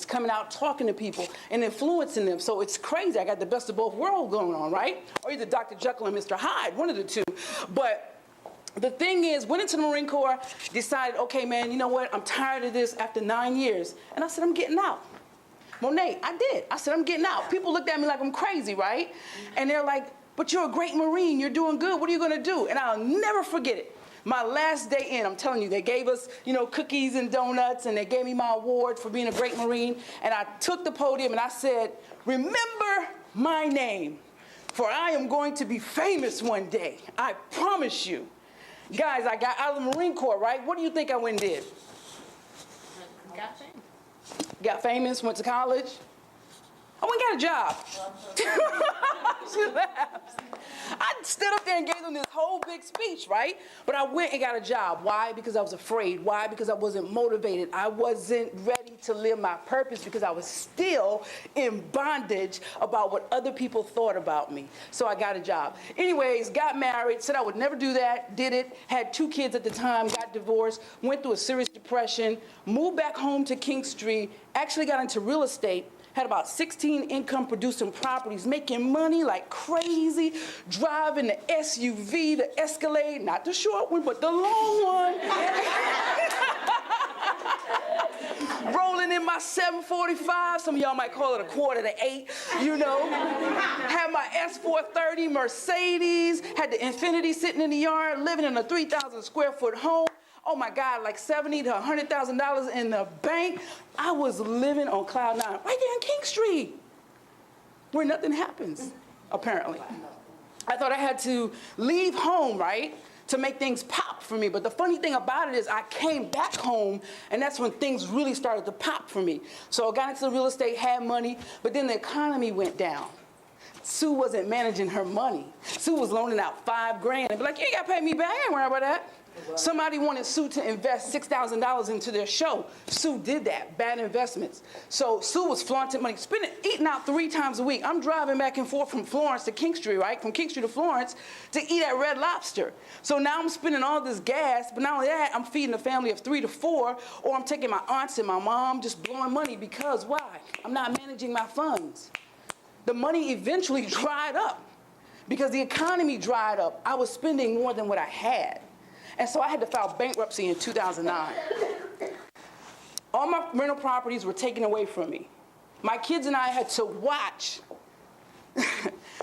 coming out talking to people and influencing them. So it's crazy. I got the best of both worlds going on, right? Or either Dr. Jekyll and Mr. Hyde, one of the two. But the thing is, went into the Marine Corps, decided, okay, man, you know what? I'm tired of this after 9 years. And I said, I'm getting out. Monet, I did. I said, I'm getting out. People looked at me like I'm crazy, right? And they're like, but you're a great Marine. You're doing good. What are you going to do? And I'll never forget it. My last day in, I'm telling you, they gave us, you know, cookies and donuts, and they gave me my award for being a great Marine. And I took the podium and I said, remember my name, for I am going to be famous one day. I promise you. Guys, I got out of the Marine Corps, right? What do you think I went and did? Got famous. Got famous, went to college. I went and got a job. She laughs. I stood up there and gave them this whole big speech, right? But I went and got a job. Why? Because I was afraid. Why? Because I wasn't motivated. I wasn't ready to live my purpose because I was still in bondage about what other people thought about me. So I got a job. Anyways, got married, said I would never do that, did it, had 2 kids at the time, got divorced, went through a serious depression, moved back home to King Street, actually got into real estate, had about 16 income-producing properties, making money like crazy, driving the SUV, the Escalade, not the short one, but the long one. Rolling in my 745, some of y'all might call it a quarter to 8, you know. Had my S430 Mercedes, had the Infiniti sitting in the yard, living in a 3,000 square foot home. Oh my God, like $70,000 to $100,000 in the bank. I was living on cloud 9, right there in King Street, where nothing happens, apparently. I thought I had to leave home, right, to make things pop for me. But the funny thing about it is I came back home, and that's when things really started to pop for me. So I got into the real estate, had money, but then the economy went down. Sue wasn't managing her money. Sue was loaning out $5 grand and be like, you ain't got to pay me back, I ain't worried about that. Somebody wanted Sue to invest $6,000 into their show. Sue did that, bad investments. So Sue was flaunting money, eating out 3 times a week. I'm driving back and forth from Florence to King Street, right? From King Street to Florence to eat at Red Lobster. So now I'm spending all this gas, but not only that, I'm feeding a family of 3 to 4, or I'm taking my aunts and my mom, just blowing money because why? I'm not managing my funds. The money eventually dried up because the economy dried up. I was spending more than what I had. And so I had to file bankruptcy in 2009. All my rental properties were taken away from me. My kids and I had to watch.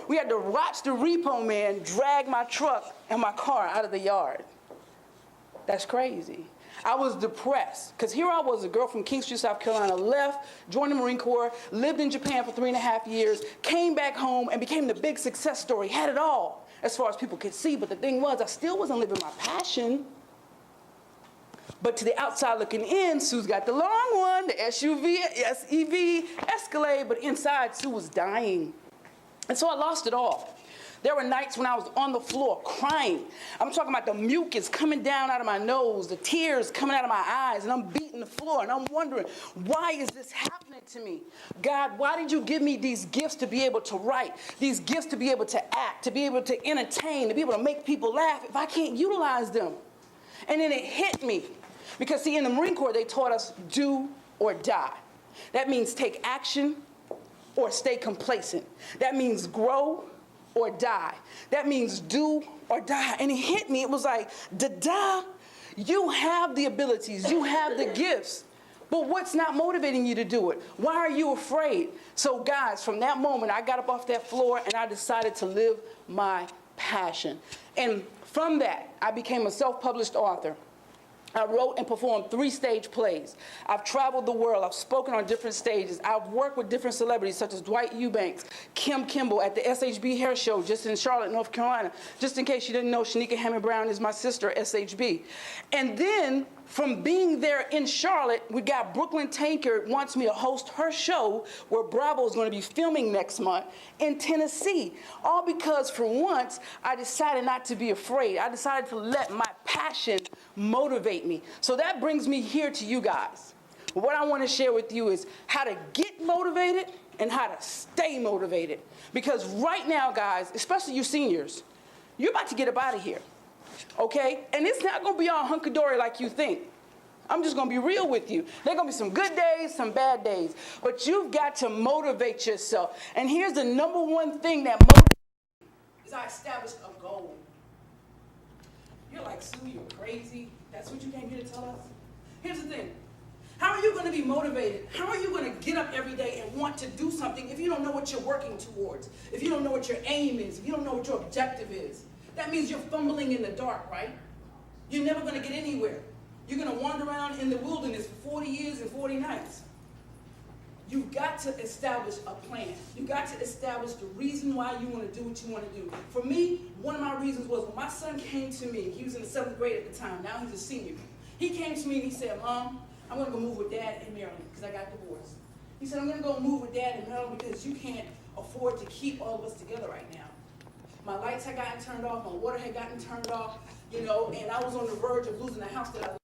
We had to watch the repo man drag my truck and my car out of the yard. That's crazy. I was depressed, because here I was, a girl from King Street, South Carolina, left, joined the Marine Corps, lived in Japan for 3.5 years, came back home and became the big success story, had it all, as far as people could see. But the thing was, I still wasn't living my passion. But to the outside looking in, Sue's got the long one, the SUV Escalade, but inside, Sue was dying. And so I lost it all. There were nights when I was on the floor crying. I'm talking about the mucus coming down out of my nose, the tears coming out of my eyes, and I'm beating the floor, and I'm wondering, why is this happening to me? God, why did you give me these gifts to be able to write, these gifts to be able to act, to be able to entertain, to be able to make people laugh if I can't utilize them? And then it hit me. Because, see, in the Marine Corps, they taught us do or die. That means take action or stay complacent. That means grow or die. That means do or die. And it hit me. It was like, da-da, you have the abilities, you have the gifts, but what's not motivating you to do it? Why are you afraid? So guys, from that moment, I got up off that floor and I decided to live my passion. And from that, I became a self-published author. I wrote and performed 3 stage plays. I've traveled the world. I've spoken on different stages. I've worked with different celebrities such as Dwight Eubanks, Kim Kimball at the SHB Hair Show just in Charlotte, North Carolina. Just in case you didn't know, Shanika Hammond Brown is my sister, SHB. And then from being there in Charlotte, we got Brooklyn Tankard wants me to host her show where Bravo is going to be filming next month in Tennessee. All because for once, I decided not to be afraid. I decided to let my passion motivate me. So that brings me here to you guys. What I want to share with you is how to get motivated and how to stay motivated. Because right now, guys, especially you seniors, you're about to get up out of here. Okay? And it's not going to be all hunky-dory like you think. I'm just going to be real with you. There are going to be some good days, some bad days. But you've got to motivate yourself. And here's the number one thing that motivates me is I established a goal. You're like, Sue, you're crazy. That's what you came here to tell us? Here's the thing. How are you going to be motivated? How are you going to get up every day and want to do something if you don't know what you're working towards? If you don't know what your aim is? If you don't know what your objective is? That means you're fumbling in the dark, right? You're never going to get anywhere. You're going to wander around in the wilderness for 40 years and 40 nights. You've got to establish a plan. You've got to establish the reason why you want to do what you want to do. For me, one of my reasons was when my son came to me, he was in the 7th grade at the time, now he's a senior. He came to me and he said, Mom, I'm going to go move with Dad in Maryland because I got divorced. He said, I'm going to go move with Dad in Maryland because you can't afford to keep all of us together right now. My lights had gotten turned off, my water had gotten turned off, and I was on the verge of losing the house that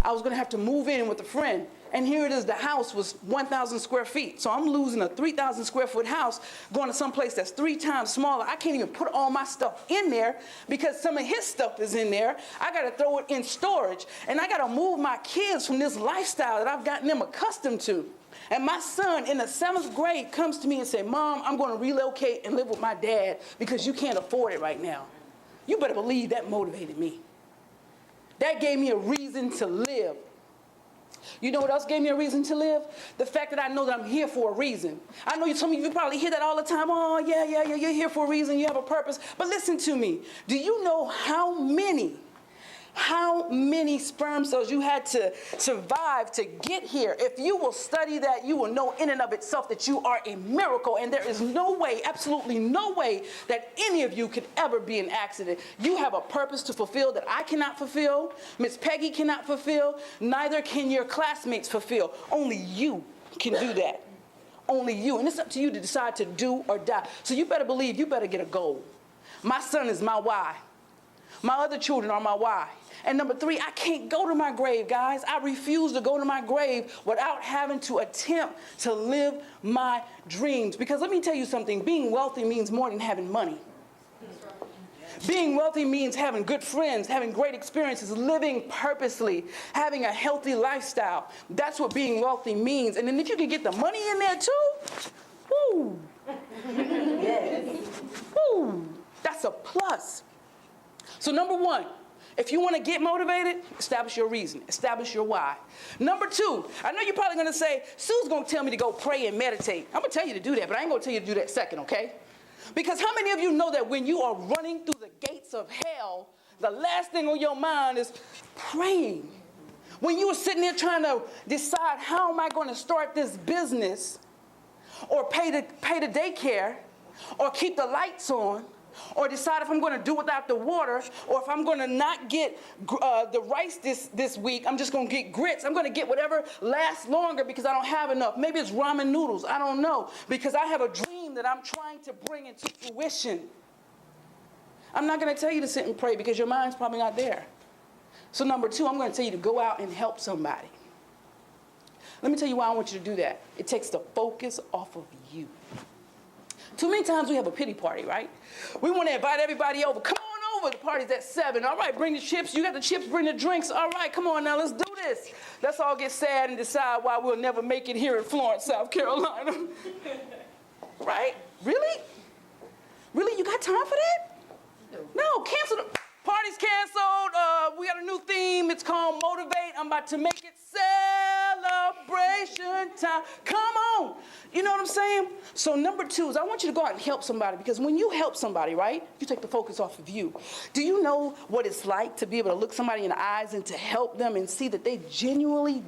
I was going to have to move in with a friend. And here it is, the house was 1,000 square feet. So I'm losing a 3,000 square foot house, going to some place that's 3 times smaller. I can't even put all my stuff in there because some of his stuff is in there. I got to throw it in storage. And I got to move my kids from this lifestyle that I've gotten them accustomed to. And my son in the 7th grade comes to me and says, Mom, I'm going to relocate and live with my dad because you can't afford it right now. You better believe that motivated me. That gave me a reason to live. You know what else gave me a reason to live? The fact that I know that I'm here for a reason. I know some of you probably hear that all the time. Oh, yeah, you're here for a reason. You have a purpose. But listen to me. Do you know how many sperm cells you had to survive to get here? If you will study that, you will know in and of itself that you are a miracle, and there is no way, absolutely no way, that any of you could ever be an accident. You have a purpose to fulfill that I cannot fulfill, Miss Peggy cannot fulfill, neither can your classmates fulfill. Only you can do that. Only you. And it's up to you to decide to do or die. So you better believe, you better get a goal. My son is my why. My other children are my why. And number 3, I can't go to my grave, guys. I refuse to go to my grave without having to attempt to live my dreams. Because let me tell you something, being wealthy means more than having money. Being wealthy means having good friends, having great experiences, living purposely, having a healthy lifestyle. That's what being wealthy means. And then if you can get the money in there too, woo, yes. Woo, that's a plus. So number 1, if you want to get motivated, establish your reason. Establish your why. Number 2, I know you're probably going to say, Sue's going to tell me to go pray and meditate. I'm going to tell you to do that, but I ain't going to tell you to do that second, okay? Because how many of you know that when you are running through the gates of hell, the last thing on your mind is praying? When you were sitting there trying to decide, how am I going to start this business, or pay the daycare, or keep the lights on, or decide if I'm going to do without the water, or if I'm going to not get the rice this week, I'm just going to get grits. I'm going to get whatever lasts longer because I don't have enough. Maybe it's ramen noodles. I don't know. Because I have a dream that I'm trying to bring into fruition. I'm not going to tell you to sit and pray because your mind's probably not there. So number 2, I'm going to tell you to go out and help somebody. Let me tell you why I want you to do that. It takes the focus off of you. Too many times we have a pity party, right? We want to invite everybody over. Come on over. The party's at 7. All right, bring the chips. You got the chips, bring the drinks. All right, come on now, let's do this. Let's all get sad and decide why we'll never make it here in Florence, South Carolina. Right? Really? Really? You got time for that? No, cancel the party's canceled. We got a new theme. It's called Motivate. I'm about to make it celebration time. Come on. You know what I'm saying? So number 2 is I want you to go out and help somebody, because when you help somebody, right, you take the focus off of you. Do you know what it's like to be able to look somebody in the eyes and to help them and see that they genuinely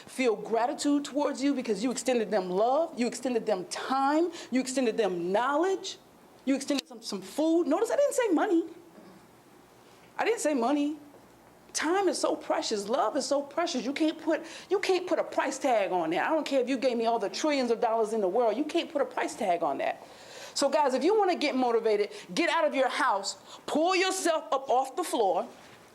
feel gratitude towards you because you extended them love, you extended them time, you extended them knowledge, you extended them some food. Notice I didn't say money. I didn't say money. Time is so precious. Love is so precious. You can't put a price tag on that. I don't care if you gave me all the trillions of dollars in the world. You can't put a price tag on that. So guys, if you want to get motivated, get out of your house, pull yourself up off the floor,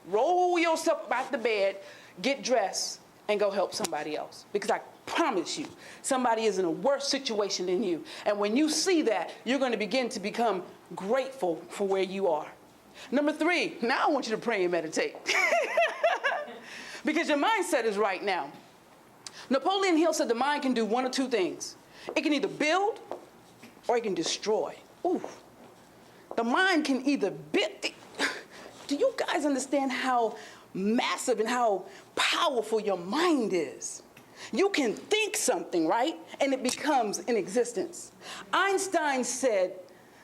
roll yourself up out the bed, get dressed, and go help somebody else. Because I promise you, somebody is in a worse situation than you. And when you see that, you're going to begin to become grateful for where you are. Number 3, now I want you to pray and meditate. Because your mindset is right now. Napoleon Hill said the mind can do one or two things. It can either build or it can destroy. Ooh. The mind can either build. Do you guys understand how massive and how powerful your mind is? You can think something, right? And it becomes in existence. Einstein said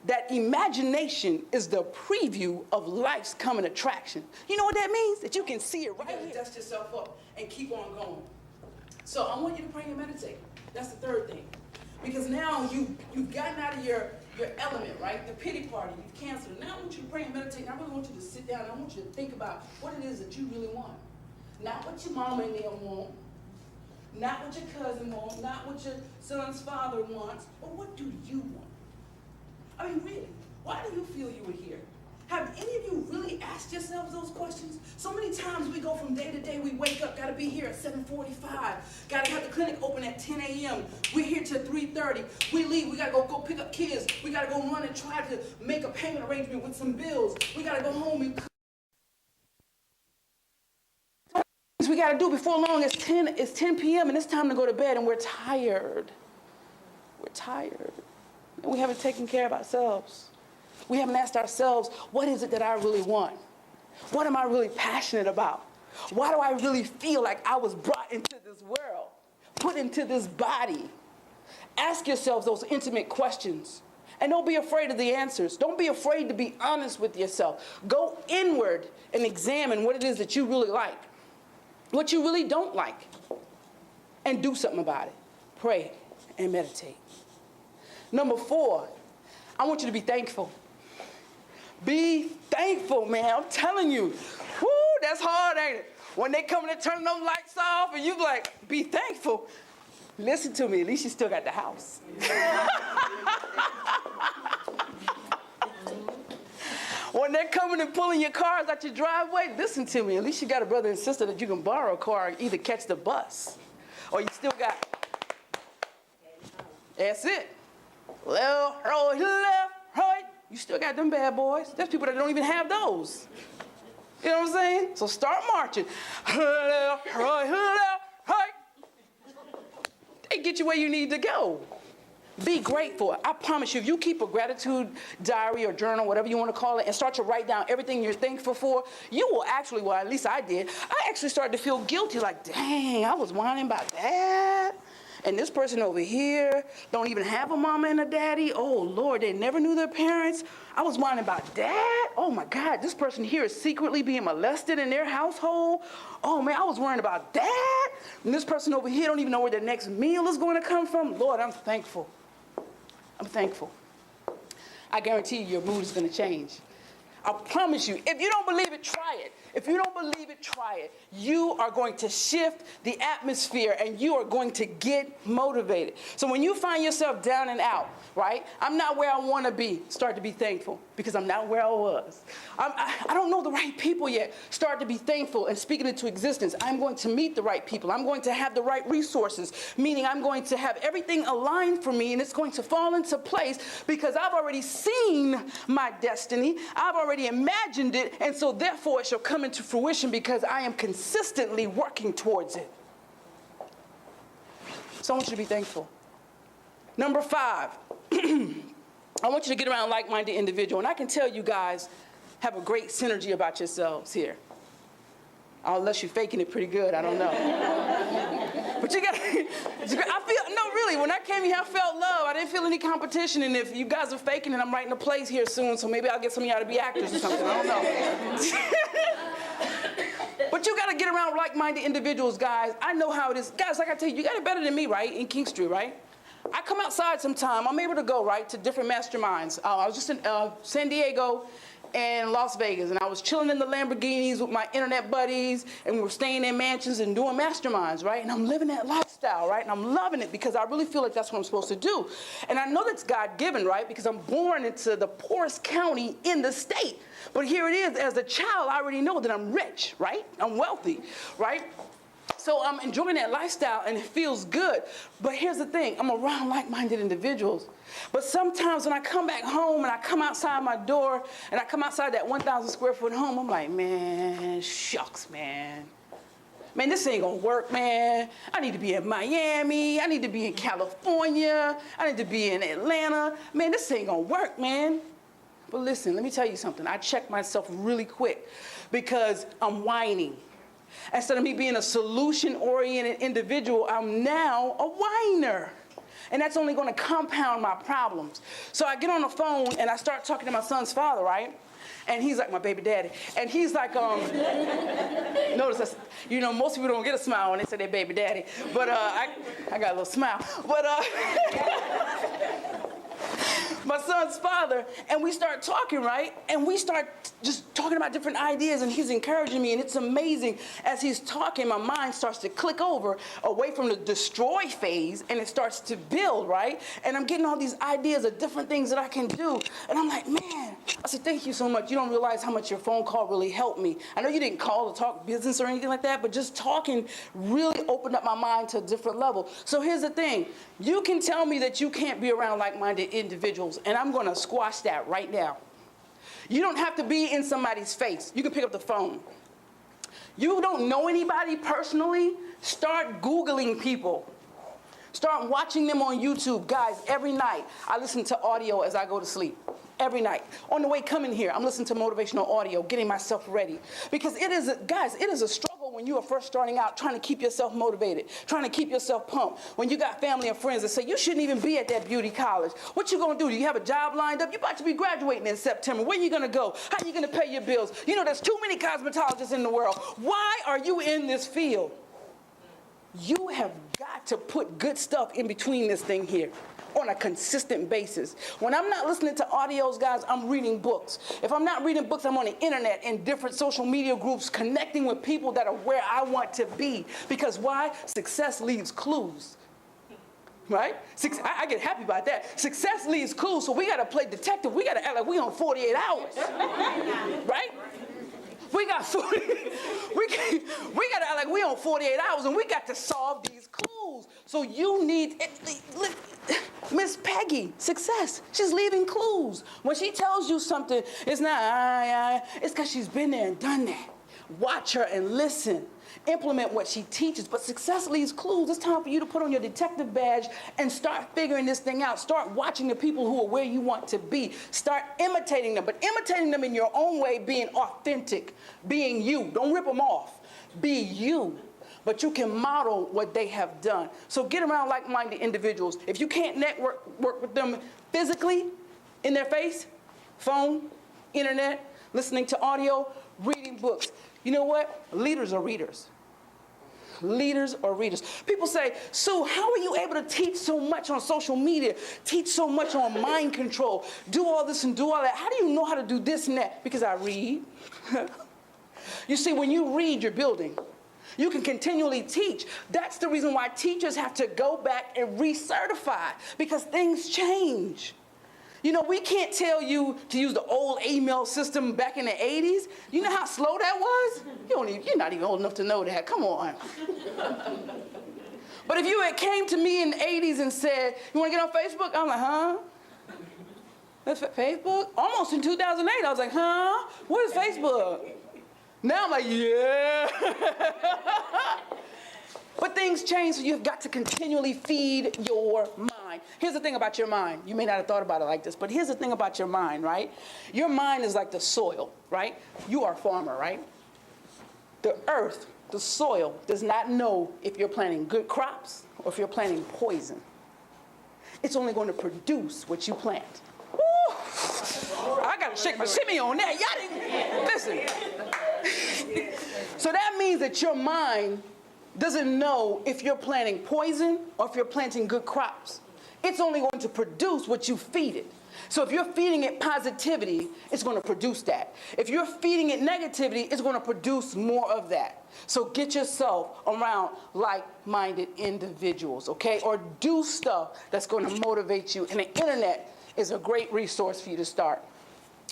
that imagination is the preview of life's coming attraction. You know what that means? That you can see it right here. Dust yourself up and keep on going. So I want you to pray and meditate. That's the third thing. Because now you've gotten out of your element, right? The pity party, you've canceled. Now I want you to pray and meditate. And I really want you to sit down. I want you to think about what it is that you really want. Not what your mama and them want. Not what your cousin wants. Not what your son's father wants. But what do you want? I mean, really, why do you feel you were here? Have any of you really asked yourselves those questions? So many times we go from day to day, we wake up, gotta be here at 7:45, gotta have the clinic open at 10 a.m., we're here till 3:30, we leave, we gotta go pick up kids, we gotta go run and try to make a payment arrangement with some bills, we gotta go home and cook. We gotta do before long. It's 10 p.m. and it's time to go to bed and we're tired. We're tired. And we haven't taken care of ourselves. We haven't asked ourselves, what is it that I really want? What am I really passionate about? Why do I really feel like I was brought into this world, put into this body? Ask yourselves those intimate questions. And don't be afraid of the answers. Don't be afraid to be honest with yourself. Go inward and examine what it is that you really like, what you really don't like, and do something about it. Pray and meditate. Number 4, I want you to be thankful. Be thankful, man. I'm telling you. Whoo, that's hard, ain't it? When they come and turn those lights off and you like, be thankful. Listen to me, at least you still got the house. When they're coming and pulling your cars out your driveway, listen to me, at least you got a brother and sister that you can borrow a car and either catch the bus or you still got, that's it. Left, right. You still got them bad boys. There's people that don't even have those. You know what I'm saying? So start marching. Left, right. They get you where you need to go. Be grateful. I promise you, if you keep a gratitude diary or journal, whatever you want to call it, and start to write down everything you're thankful for, you will actually, well, at least I did, I actually started to feel guilty, like, dang, I was whining about that. And this person over here don't even have a mama and a daddy. Oh, Lord, they never knew their parents. I was whining about that. Oh, my God, this person here is secretly being molested in their household. Oh, man, I was worrying about that. And this person over here don't even know where their next meal is going to come from. Lord, I'm thankful. I'm thankful. I guarantee you your mood is going to change. I promise you, if you don't believe it, try it. If you don't believe it, try it. You are going to shift the atmosphere and you are going to get motivated. So when you find yourself down and out, right? I'm not where I want to be. Start to be thankful because I'm not where I was. I don't know the right people yet. Start to be thankful and speak it into existence. I'm going to meet the right people. I'm going to have the right resources, meaning I'm going to have everything aligned for me and it's going to fall into place because I've already seen my destiny. I've already imagined it, and so therefore it shall come into fruition because I am consistently working towards it. So I want you to be thankful. Number 5, I want you to get around a like-minded individual. And I can tell you guys have a great synergy about yourselves here. Unless you're faking it pretty good, I don't know. But you got really, when I came here, I felt love. I didn't feel any competition. And if you guys are faking it, I'm writing a plays here soon, so maybe I'll get some of y'all to be actors or something. I don't know. But you got to get around like-minded individuals, guys. I know how it is. Guys, like I tell you, you got it better than me, right, in King Street, right? I come outside sometime. I'm able to go, right, to different masterminds. I was just in San Diego and Las Vegas, and I was chilling in the Lamborghinis with my internet buddies, and we were staying in mansions and doing masterminds, right? And I'm living that lifestyle, right? And I'm loving it because I really feel like that's what I'm supposed to do. And I know that's God-given, right? Because I'm born into the poorest county in the state. But here it is, as a child, I already know that I'm rich, right? I'm wealthy, right? So I'm enjoying that lifestyle, and it feels good. But here's the thing. I'm around like-minded individuals. But sometimes when I come back home and I come outside my door and I come outside that 1,000 square foot home, I'm like, man, shucks, man. man, this ain't gonna work, man. I need to be in Miami. I need to be in California. I need to be in Atlanta. Man, this ain't gonna work, man. But listen, let me tell you something. I checked myself really quick because I'm whining. Instead of me being a solution-oriented individual, I'm now a whiner. And that's only gonna compound my problems. So I get on the phone and I start talking to my son's father, right? And he's like my baby daddy. And he's like, notice that's, you know, most people don't get a smile when they say they're baby daddy. But I got a little smile. But my son's father, and we start talking, right? And we start just talking about different ideas, and he's encouraging me, and it's amazing. As he's talking, my mind starts to click over away from the destroy phase, and it starts to build, right? And I'm getting all these ideas of different things that I can do. And I'm like, man, I said, thank you so much. You don't realize how much your phone call really helped me. I know you didn't call to talk business or anything like that, but just talking really opened up my mind to a different level. So here's the thing. You can tell me that you can't be around like-minded individuals, and I'm gonna squash that right now. You don't have to be in somebody's face. You can pick up the phone. You don't know anybody personally, start Googling people. Start watching them on YouTube. Guys, every night I listen to audio as I go to sleep. Every night. On the way coming here, I'm listening to motivational audio, getting myself ready. Because it is, guys, it is a struggle when you are first starting out, trying to keep yourself motivated, trying to keep yourself pumped. When you got family and friends that say, you shouldn't even be at that beauty college. What you gonna do? Do you have a job lined up? You're about to be graduating in September. Where you gonna go? How you gonna pay your bills? You know, there's too many cosmetologists in the world. Why are you in this field? You have got to put good stuff in between this thing here on a consistent basis. When I'm not listening to audios, guys, I'm reading books. If I'm not reading books, I'm on the internet in different social media groups, connecting with people that are where I want to be. Because why? Success leaves clues. Right? I get happy about that. Success leaves clues, so we gotta play detective. We gotta act like we on 48 hours. Right? We got 40, we gotta act like we on 48 hours, and we got to solve these clues. So you need, Miss Peggy, success, she's leaving clues. When she tells you something, it's not, it's because she's been there and done that. Watch her and listen. Implement what she teaches, but success leaves clues. It's time for you to put on your detective badge and start figuring this thing out. Start watching the people who are where you want to be. Start imitating them, but imitating them in your own way, being authentic, being you. Don't rip them off. Be you. But you can model what they have done. So get around like-minded individuals. If you can't work with them physically, in their face, phone, internet, listening to audio, reading books. You know what? Leaders are readers. Leaders are readers. People say, Sue, how are you able to teach so much on social media, teach so much on mind control, do all this and do all that? How do you know how to do this and that? Because I read. You see, when you read, you're building. You can continually teach. That's the reason why teachers have to go back and recertify, because things change. You know, we can't tell you to use the old email system back in the 80s. You know how slow that was? You're not even old enough to know that. Come on. But if you had came to me in the 80s and said, you want to get on Facebook? I'm like, huh? That's Facebook? Almost in 2008, I was like, huh? What is Facebook? Now I'm like, yeah. But things change, so you've got to continually feed your mind. Here's the thing about your mind. You may not have thought about it like this, but here's the thing about your mind, right? Your mind is like the soil, right? You are a farmer, right? The earth, the soil, does not know if you're planting good crops or if you're planting poison. It's only going to produce what you plant. Woo! I got to shake my shimmy on that. Y'all didn't, listen. So that means that your mind doesn't know if you're planting poison or if you're planting good crops. It's only going to produce what you feed it. So if you're feeding it positivity, it's going to produce that. If you're feeding it negativity, it's going to produce more of that. So get yourself around like-minded individuals, okay? Or do stuff that's going to motivate you. And the internet is a great resource for you to start.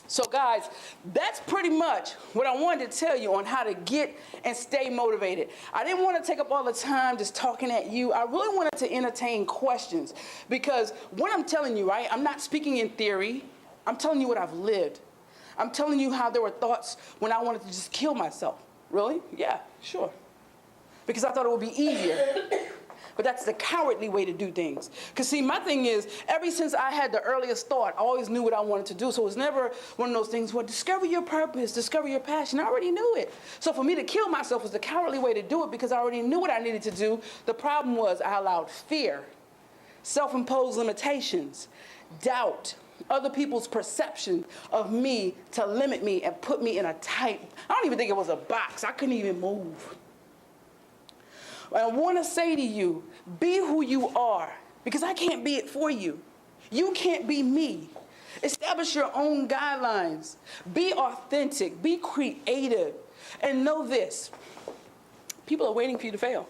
So guys, that's pretty much what I wanted to tell you on how to get and stay motivated. I didn't want to take up all the time just talking at you. I really wanted to entertain questions, because what I'm telling you, right, I'm not speaking in theory. I'm telling you what I've lived. I'm telling you how there were thoughts when I wanted to just kill myself. Really? Yeah, sure. because I thought it would be easier. But that's the cowardly way to do things. Because see, my thing is, ever since I had the earliest thought, I always knew what I wanted to do. So it was never one of those things where discover your purpose, discover your passion. I already knew it. So for me to kill myself was the cowardly way to do it because I already knew what I needed to do. The problem was I allowed fear, self-imposed limitations, doubt, other people's perception of me to limit me and put me in a tight, I don't even think it was a box. I couldn't even move. I want to say to you, be who you are, because I can't be it for you. You can't be me. Establish your own guidelines. Be authentic. Be creative. And know this. People are waiting for you to fail.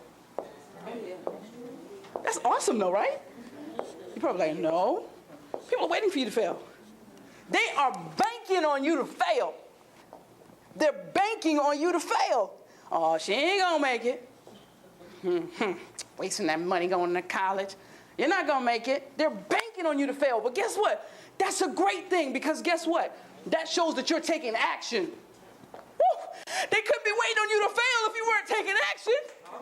That's awesome though, right? You're probably like, no. People are waiting for you to fail. They are banking on you to fail. They're banking on you to fail. Oh, she ain't gonna make it. Wasting that money going to college. You're not going to make it. They're banking on you to fail. But guess what? That's a great thing because guess what? That shows that you're taking action. Woo! They could be waiting on you to fail if you weren't taking action. All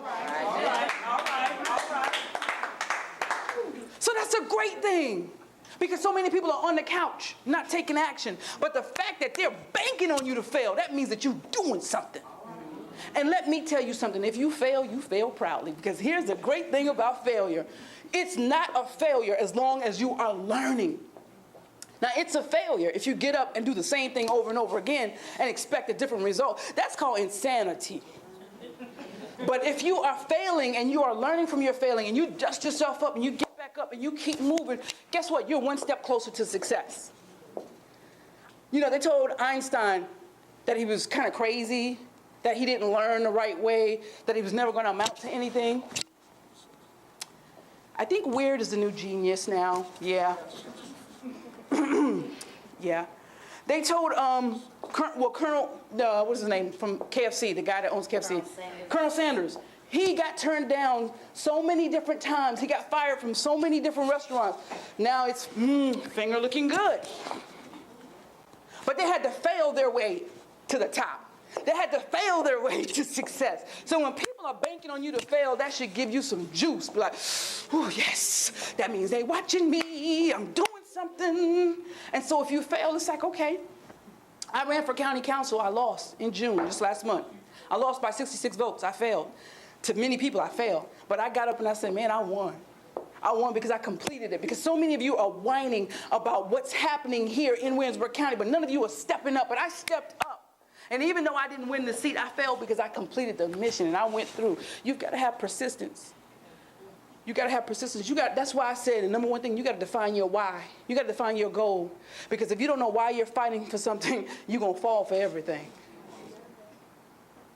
right. So that's a great thing because so many people are on the couch not taking action. But the fact that they're banking on you to fail, that means that you're doing something. And let me tell you something, if you fail proudly, because here's the great thing about failure. It's not a failure as long as you are learning. Now, it's a failure if you get up and do the same thing over and over again and expect a different result. That's called insanity. But if you are failing and you are learning from your failing and you dust yourself up and you get back up and you keep moving, guess what? You're one step closer to success. You know, they told Einstein that he was kind of crazy, that he didn't learn the right way, that he was never going to amount to anything. I think weird is the new genius now. Yeah. Yeah. They told, Colonel, what's his name, from KFC, the guy that owns KFC. Colonel Sanders. He got turned down so many different times. He got fired from so many different restaurants. Now it's, finger looking good. But they had to fail their way to the top. They had to fail their way to success. So when people are banking on you to fail, that should give you some juice. Be like, oh, yes, that means they watching me. I'm doing something. And so if you fail, it's like, okay. I ran for county council. I lost in June, just last month. I lost by 66 votes. I failed. To many people, I failed. But I got up and I said, man, I won. I won because I completed it. Because so many of you are whining about what's happening here in Williamsburg County, but none of you are stepping up. But I stepped up. And even though I didn't win the seat, I failed because I completed the mission and I went through. You've got to have persistence. You got to have persistence. That's why I said the number one thing, you got to define your why. You got to define your goal. Because if you don't know why you're fighting for something, you're going to fall for everything.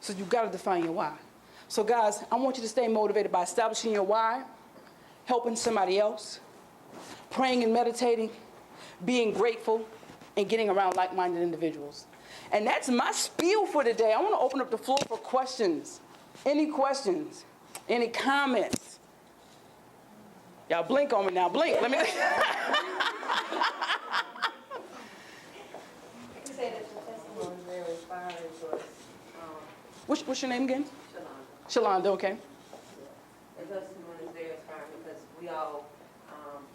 So you've got to define your why. So guys, I want you to stay motivated by establishing your why, helping somebody else, praying and meditating, being grateful, and getting around like-minded individuals. And that's my spiel for today. I want to open up the floor for questions. Any questions? Any comments? Y'all blink on me now. Blink. Let me. I can say that your testimony is very inspiring to us. What's your name again? Shalonda. Shalonda, okay. The testimony is very inspiring because we all,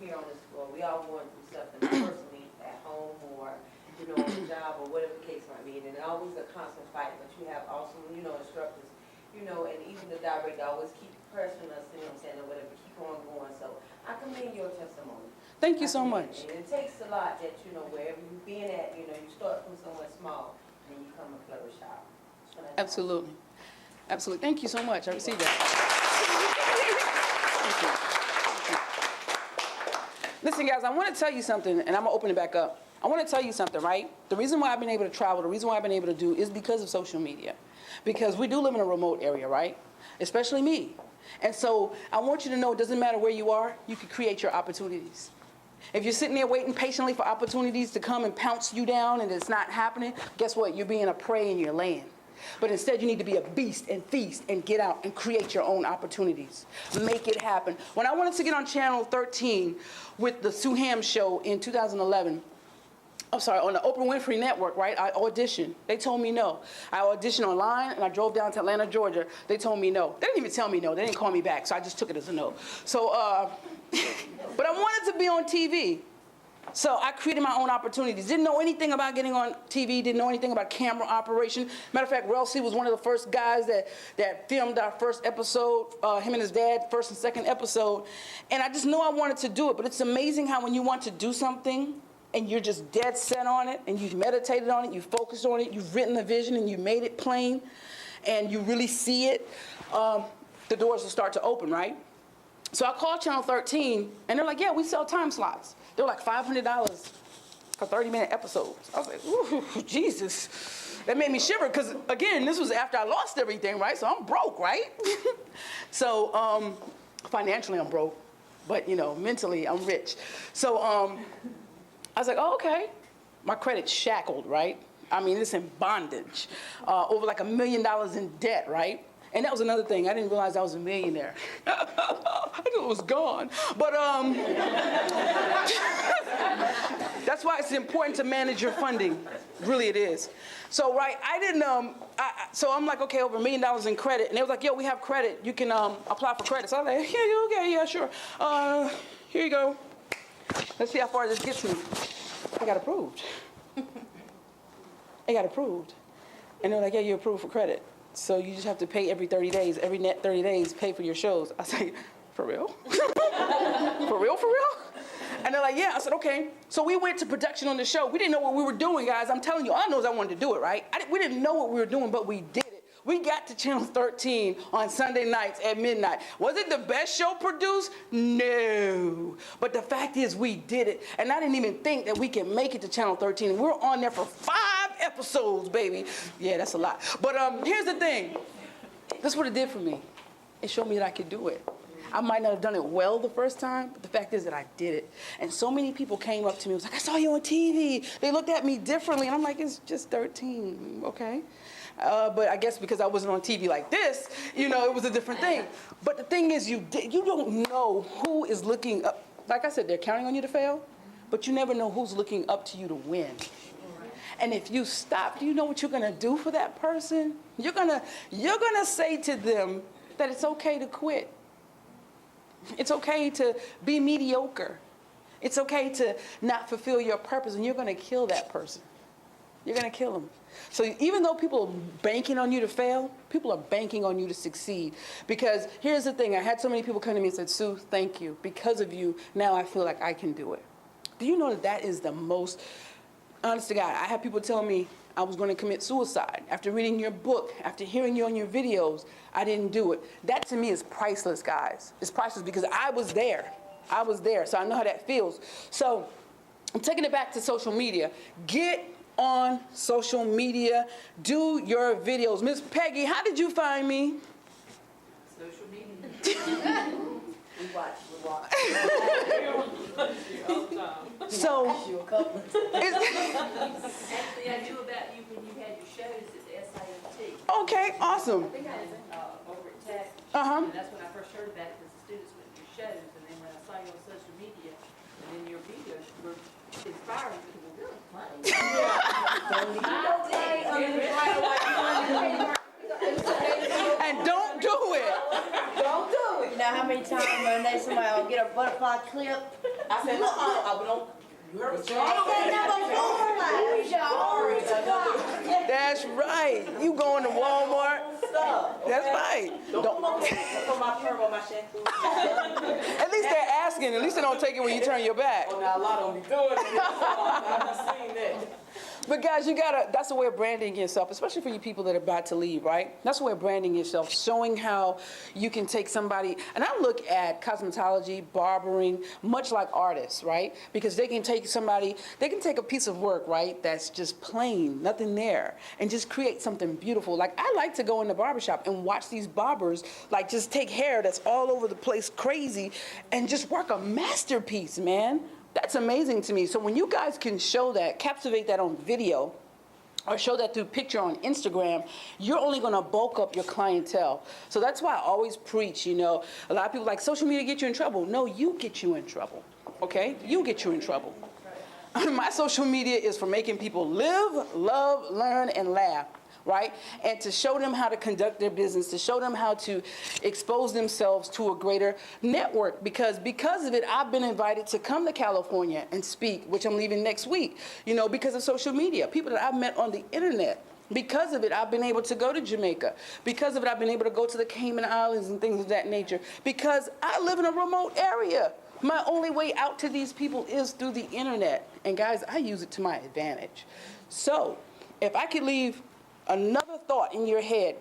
here on this floor, we all going through something personally at home or, on the job or whatever the case might be. And it's always a constant fight, but you have awesome, instructors, and even the director always keep pressuring us, or whatever, keep on going. So I commend your testimony. Thank you so much. And it takes a lot that, wherever you've been at, you start from somewhere small and you come and flourish out. So Absolutely. Absolutely. Thank you so much. I received that. Thank you. Listen, guys, I want to tell you something, and I'm going to open it back up. I want to tell you something, right? The reason why I've been able to travel, the reason why I've been able to do is because of social media. Because we do live in a remote area, right? Especially me. And so I want you to know it doesn't matter where you are, you can create your opportunities. If you're sitting there waiting patiently for opportunities to come and pounce you down and it's not happening, guess what? You're being a prey in your land. But instead, you need to be a beast and feast and get out and create your own opportunities. Make it happen. When I wanted to get on Channel 13 with the Sue Ham show in 2011, on the Oprah Winfrey Network, right? I auditioned. They told me no. I auditioned online, and I drove down to Atlanta, Georgia. They told me no. They didn't even tell me no. They didn't call me back, so I just took it as a no. So, but I wanted to be on TV. So I created my own opportunities. Didn't know anything about getting on TV, didn't know anything about camera operation. Matter of fact, Ralsei was one of the first guys that filmed our first episode, him and his dad, first and second episode. And I just knew I wanted to do it. But it's amazing how when you want to do something and you're just dead set on it and you've meditated on it, you focused on it, you've written the vision and you made it plain and you really see it, the doors will start to open, right? So I called Channel 13 and they're like, yeah, we sell time slots. They're like $500 for 30-minute episodes. I was like, ooh, Jesus. That made me shiver because, again, this was after I lost everything, right? So I'm broke, right? So financially I'm broke, but, you know, mentally I'm rich. So I was like, oh, okay. My credit's shackled, right? I mean, it's in bondage. Over like $1 million in debt, right? And that was another thing. I didn't realize I was a millionaire. I knew it was gone. But that's why it's important to manage your funding. Really, it is. So, right, I didn't, so I'm like, okay, over $1 million in credit. And they was like, yo, we have credit. You can apply for credit. So I was like, yeah, okay, yeah, sure. Here you go. Let's see how far this gets me. I got approved. I got approved. And they're like, yeah, you're approved for credit. So you just have to pay every 30 days, every net 30 days, pay for your shows. I was like, for real? For real, for real? And they're like, yeah. I said, okay. So we went to production on the show. We didn't know what we were doing, guys. I'm telling you, all I know is I wanted to do it, right? We didn't know what we were doing, but we did it. We got to Channel 13 on Sunday nights at midnight. Was it the best show produced? No. But the fact is we did it. And I didn't even think that we could make it to Channel 13. And we're on there for 5 episodes, baby. Yeah, that's a lot. But here's the thing. This is what it did for me. It showed me that I could do it. I might not have done it well the first time, but the fact is that I did it. And so many people came up to me and was like, I saw you on TV. They looked at me differently. And I'm like, it's just 13, okay? But I guess because I wasn't on TV like this, you know, it was a different thing. But the thing is, you don't know who is looking up. Like I said, they're counting on you to fail, but you never know who's looking up to you to win. And if you stop, do you know what you're gonna do for that person? You're gonna say to them that it's okay to quit. It's okay to be mediocre. It's okay to not fulfill your purpose, and you're gonna kill that person. You're gonna kill them. So even though people are banking on you to fail, people are banking on you to succeed. Because here's the thing, I had so many people come to me and said, Sue, thank you. Because of you, now I feel like I can do it. Do you know that that is the most, honest to God, I had people tell me I was going to commit suicide. After reading your book, after hearing you on your videos, I didn't do it. That to me is priceless, guys. It's priceless because I was there. I was there, so I know how that feels. So I'm taking it back to social media. Get on social media, do your videos. Miss Peggy, how did you find me? Social media. We watch. So, Actually, I knew about you when you had your shows at the SIMT. okay, awesome. I think I was over at Tech. Uh-huh. And that's when I first heard about it, because the students went to your shows. And then when I saw you on social media, and then your videos were inspiring me. Really funny. And don't do it. don't do it. You know how many times when somebody will get a butterfly clip? I said, I don't. You heard what That's right. You going to Walmart? That's right. Don't put my perm on my shampoo. At least they're asking. At least they don't take it when you turn your back. Oh, now a lot of them be doing it. I've seen that. But guys, that's a way of branding yourself, especially for you people that are about to leave, right? That's a way of branding yourself, showing how you can take somebody, and I look at cosmetology, barbering, much like artists, right? Because they can take a piece of work, right, that's just plain, nothing there, and just create something beautiful. Like, I like to go in the barbershop and watch these barbers, like, just take hair that's all over the place, crazy, and just work a masterpiece, man. That's amazing to me. So when you guys can show that, captivate that on video, or show that through picture on Instagram, you're only gonna bulk up your clientele. So that's why I always preach, you know, a lot of people like social media get you in trouble. No, you get you in trouble, okay? You get you in trouble. My social media is for making people live, love, learn, and laugh, right? And to show them how to conduct their business, to show them how to expose themselves to a greater network. Because of it, I've been invited to come to California and speak, which I'm leaving next week, you know, because of social media, people that I've met on the internet. Because of it, I've been able to go to Jamaica. Because of it, I've been able to go to the Cayman Islands and things of that nature. Because I live in a remote area. My only way out to these people is through the internet. And guys, I use it to my advantage. So if I could leave another thought in your head,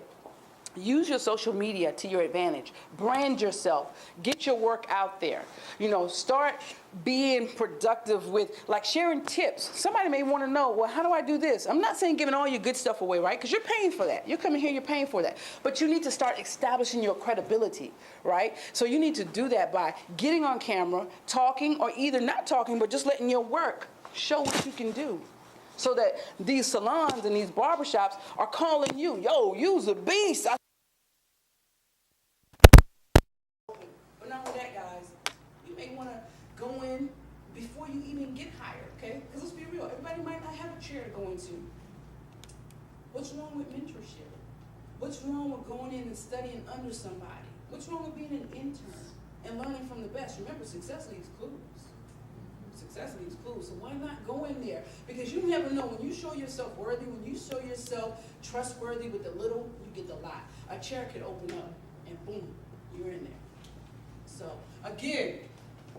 use your social media to your advantage. Brand yourself. Get your work out there. You know, start being productive with, like, sharing tips. Somebody may want to know, well, how do I do this? I'm not saying giving all your good stuff away, right? Because you're paying for that. You're coming here, you're paying for that. But you need to start establishing your credibility, right? So you need to do that by getting on camera, talking, or either not talking, but just letting your work show what you can do. So that these salons and these barbershops are calling you, yo, you's a beast. But not only that, guys, you may want to go in before you even get hired, okay? Because let's be real, everybody might not have a chair to go into. What's wrong with mentorship? What's wrong with going in and studying under somebody? What's wrong with being an intern and learning from the best? Remember, success leaves clues. Success leaves clues, so why not go in there? Because you never know, when you show yourself worthy, when you show yourself trustworthy with the little, you get the lot. A chair could open up, and boom, you're in there. So, again,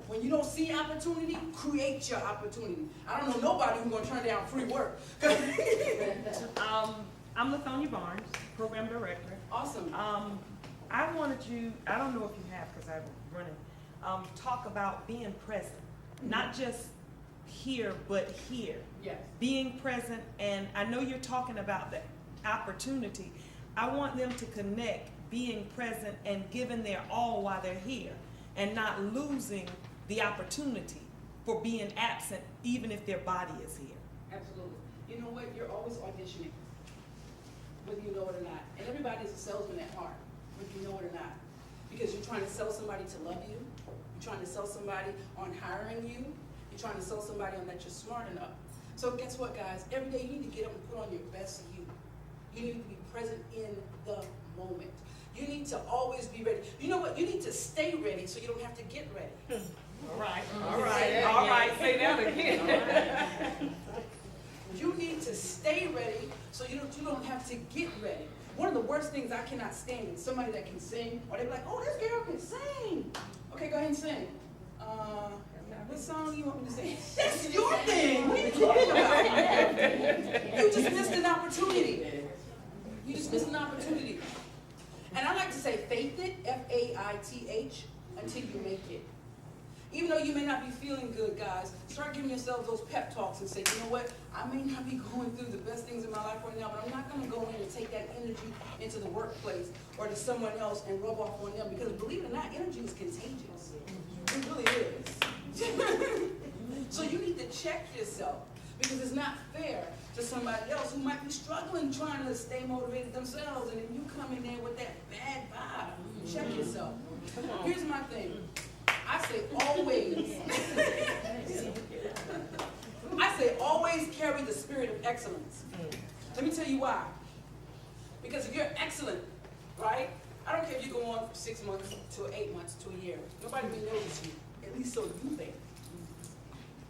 when you don't see opportunity, create your opportunity. I don't know nobody who's gonna turn down free work. I'm Lathonia Barnes, Program Director. Awesome. I wanted you, I don't know if you have, because I'm running, talk about being present. Not just here, but here. Yes. Being present, and I know you're talking about the opportunity. I want them to connect being present and giving their all while they're here, and not losing the opportunity for being absent, even if their body is here. Absolutely. You know what? You're always auditioning, whether you know it or not. And everybody's a salesman at heart, whether you know it or not. Because you're trying to sell somebody to love you. You're trying to sell somebody on hiring you. You're trying to sell somebody on that you're smart enough. So guess what, guys? Every day you need to get up and put on your best you. You need to be present in the moment. You need to always be ready. You know what? You need to stay ready so you don't have to get ready. All right, say that again. You need to stay ready so you don't have to get ready. One of the worst things I cannot stand is somebody that can sing, or they're like, oh, this girl can sing. Okay, go ahead and sing. What song do you want me to sing? That's your thing. What are you talking about? You just missed an opportunity. You just missed an opportunity. And I like to say faith it, F-A-I-T-H, until you make it. Even though you may not be feeling good, guys, start giving yourselves those pep talks and say, you know what, I may not be going through the best things in my life right now, but I'm not going to go in and take that energy into the workplace or to someone else and rub off on them. Because believe it or not, energy is contagious. It really is. So you need to check yourself, because it's not fair to somebody else who might be struggling trying to stay motivated themselves, and then you come in there with that bad vibe. Check yourself. Here's my thing. I say always carry the spirit of excellence. Let me tell you why. Because if you're excellent, right? I don't care if you go on for 6 months to 8 months to a year. Nobody will notice you, at least so you think.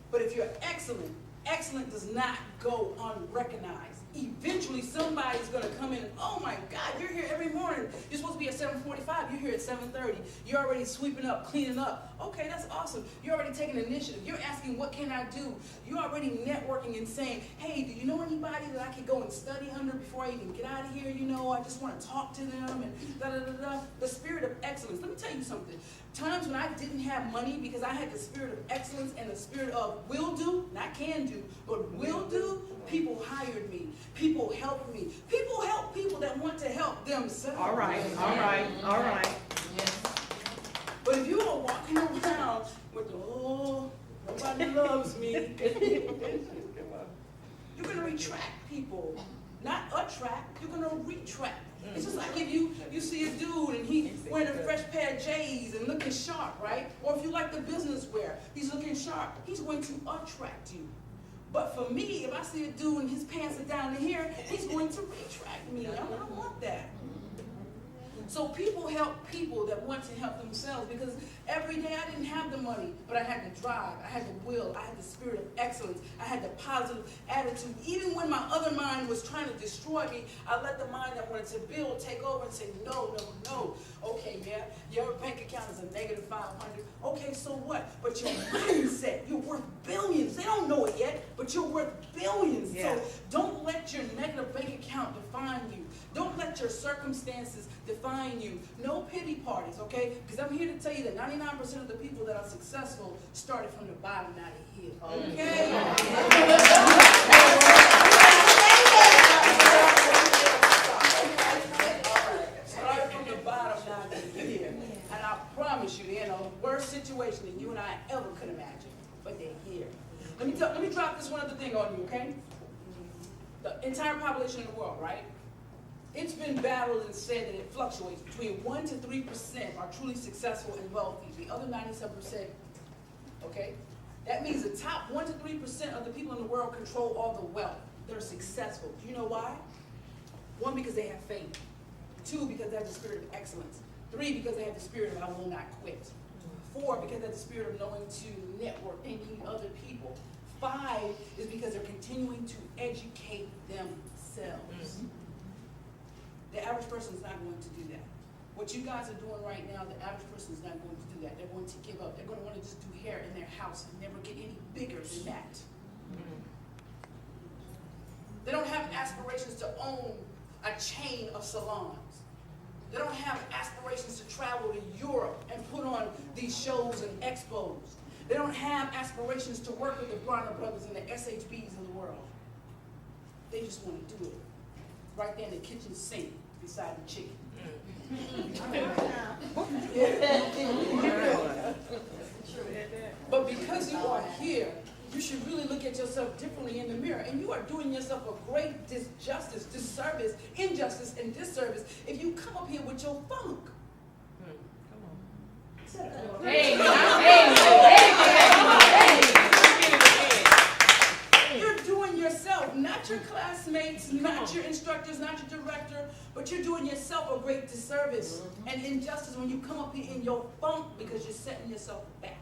But if you're excellent, excellent does not go unrecognized. Eventually somebody's gonna come in and, oh my God, you're here every morning. You're supposed to be at 7:45, you're here at 7:30. You're already sweeping up, cleaning up. Okay, that's awesome. You're already taking initiative. You're asking, what can I do? You're already networking and saying, hey, do you know anybody that I could go and study under before I even get out of here? You know, I just wanna talk to them and da-da-da-da. The spirit of excellence. Let me tell you something. Times when I didn't have money because I had the spirit of excellence and the spirit of will do, not can do, but will do, people hired me. People helped me. People help people that want to help themselves. All right. Yes. But if you are walking around with the, oh, nobody loves me, you're going to retract people. Not attract, you're going to retract. It's just like if you see a dude and he's wearing a fresh pair of J's and looking sharp, right? Or if you like the business wear, he's looking sharp. He's going to attract you. But for me, if I see a dude and his pants are down to here, he's going to retract me. I don't want that. So people help people that want to help themselves, because every day I didn't have the money, but I had the drive, I had the will, I had the spirit of excellence, I had the positive attitude. Even when my other mind was trying to destroy me, I let the mind that wanted to build take over and say, no, no, no. Okay, yeah, your bank account is a negative 500. Okay, so what? But your mindset, you're worth billions. They don't know it yet, but you're worth billions. Yeah. So don't let your negative bank account define you. Don't let your circumstances define you. No pity parties, okay? Because I'm here to tell you that 99% of the people that are successful started from the bottom, not the hill. Okay? Started from the bottom, not the hill. And I promise you, they're in a worse situation than you and I ever could imagine. But they're here. Let me drop this one other thing on you, okay? The entire population in the world, right? It's been battled and said that it fluctuates between 1 to 3% are truly successful and wealthy. The other 97%, okay? That means the top 1 to 3% of the people in the world control all the wealth. They're successful. Do you know why? 1, because they have faith. 2, because they have the spirit of excellence. 3, because they have the spirit of I will not quit. 4, because they have the spirit of knowing to network and meet other people. 5 is because they're continuing to educate themselves. The average person is not going to do that. What you guys are doing right now, the average person is not going to do that. They're going to give up. They're going to want to just do hair in their house and never get any bigger than that. They don't have aspirations to own a chain of salons. They don't have aspirations to travel to Europe and put on these shows and expos. They don't have aspirations to work with the Bronner Brothers and the SHBs of the world. They just want to do it right there in the kitchen sink beside the chicken. But because you are here, you should really look at yourself differently in the mirror. And you are doing yourself a great disservice, and disservice if you come up here with your funk. You're doing yourself, not your classmates, not your instructors, not your director, but you're doing yourself a great disservice and injustice when you come up here in your funk because you're setting yourself back.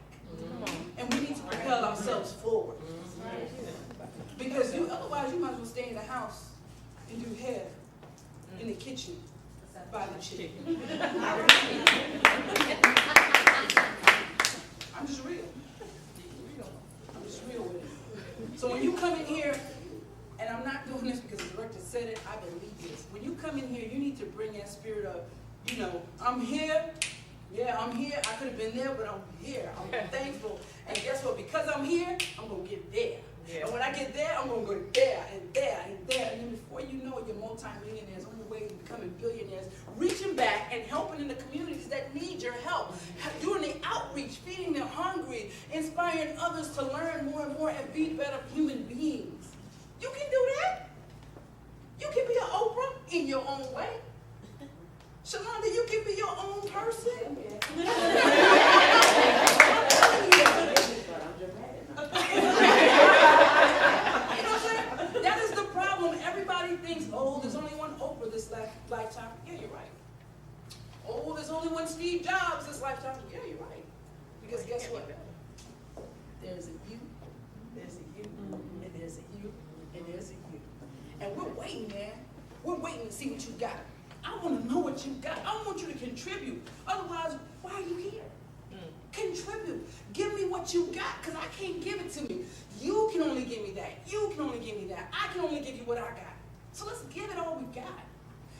And we need to propel ourselves forward. Because otherwise you might as well stay in the house and do hair in the kitchen by the chicken. I'm just real. I'm just real with it. So when you come in here, and I'm not doing this because the director said it, I believe this. When you come in here, you need to bring that spirit of, I'm here. Yeah, I'm here. I could have been there, but I'm here. I'm thankful. And guess what? Because I'm here, I'm going to get there. Yeah. And when I get there, I'm going to go there and there and there. And then before you know it, you're multi-millionaires on your way to becoming billionaires, reaching back and helping in the communities that need your help, doing the outreach, feeding the hungry, inspiring others to learn more and more and be better human beings. You can do that. You can be an Oprah in your own way. Sulondia, you can be your own person. You know what I'm saying? That is the problem. Everybody thinks, oh, there's only one Oprah this lifetime. Yeah, you're right. Oh, there's only one Steve Jobs this lifetime. Yeah, you're right. Because guess what? There's a you, there's a you, and there's a you, and there's a you. And we're waiting, man. We're waiting to see what you got. I want to know what you got. I want you to contribute. Otherwise, why are you here? Contribute. Give me what you got, because I can't give it to me. You can only give me that. You can only give me that. I can only give you what I got. So let's give it all we got.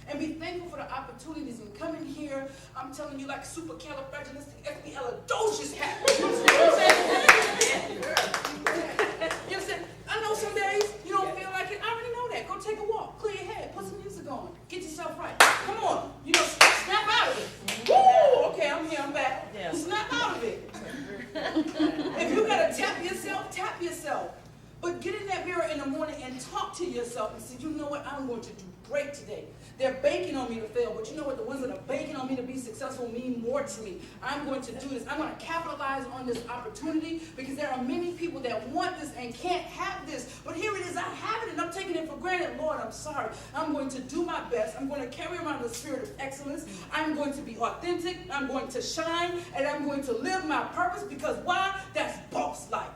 And be thankful for the opportunities and coming here. I'm telling you, like supercalifragilisticexpialidocious happens. You know what I'm saying? You understand? I know some days you don't feel like it. I already know that. Go take a walk. Clear your head. Put some music on. Get yourself right. Come on. Snap out of it. Woo! Okay, I'm here. I'm back. Yeah. Snap out of it. If you got to tap yourself. But get in that mirror in the morning and talk to yourself and say, you know what? I'm going to do great today. They're banking on me to fail, but you know what? The ones that are banking on me to be successful mean more to me. I'm going to do this. I'm going to capitalize on this opportunity because there are many people that want this and can't have this. But here it is. I have it, and I'm taking it for granted. Lord, I'm sorry. I'm going to do my best. I'm going to carry around the spirit of excellence. I'm going to be authentic. I'm going to shine, and I'm going to live my purpose because why? That's boss life.